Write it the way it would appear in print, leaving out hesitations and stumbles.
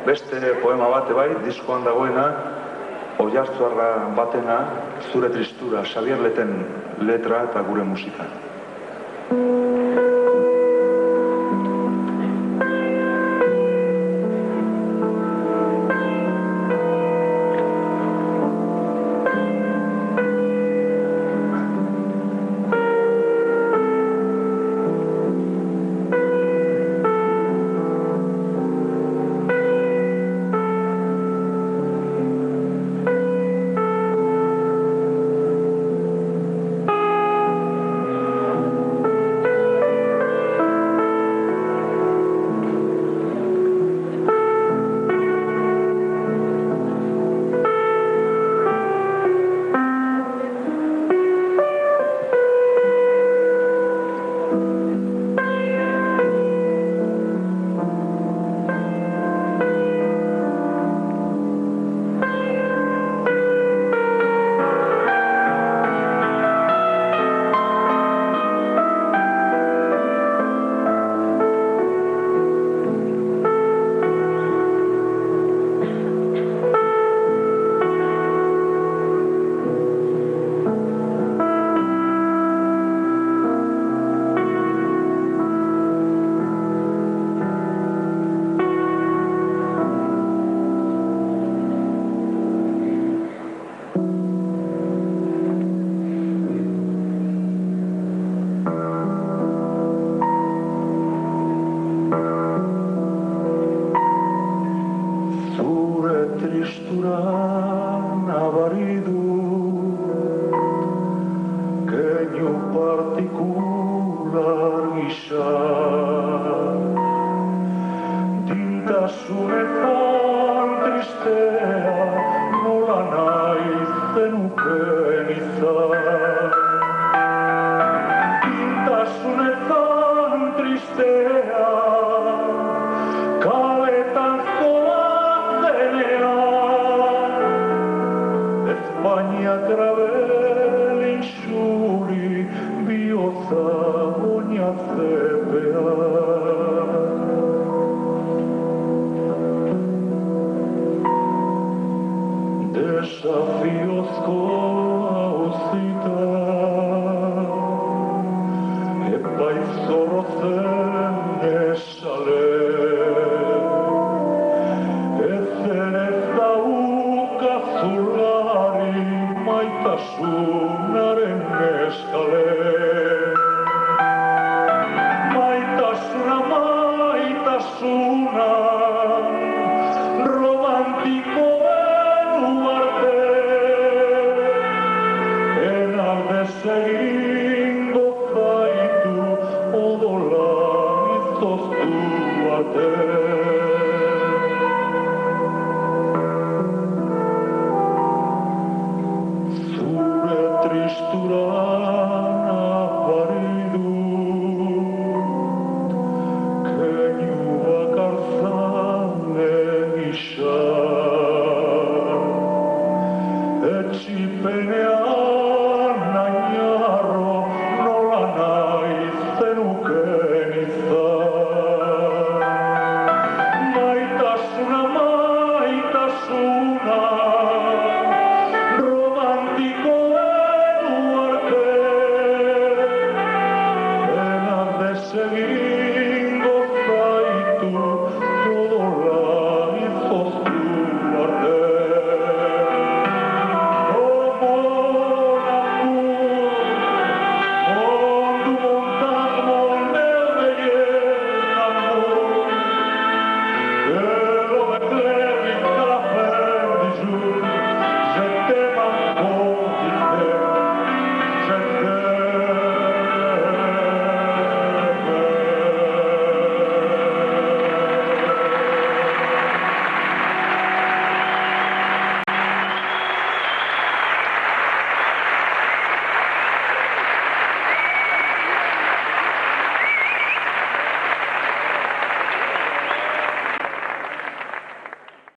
beste poema bate bai, diskoan dagoena, Oiartzuarra batena, Zure tristura, Xabier Leten letra eta gure musika. Tristura nabari du keinu partikular gisa dintasunetan tristea nola nahi zenuken izan dintasunetan tristea kaletan Baina trabelin xuri bihotza oinatzepea. Desafiozko hauzita epaitz zorrotzen esale Maitasunaren eskale Maitasuna romantikoen uarte enaldez egingo zaitu odola izoztu arte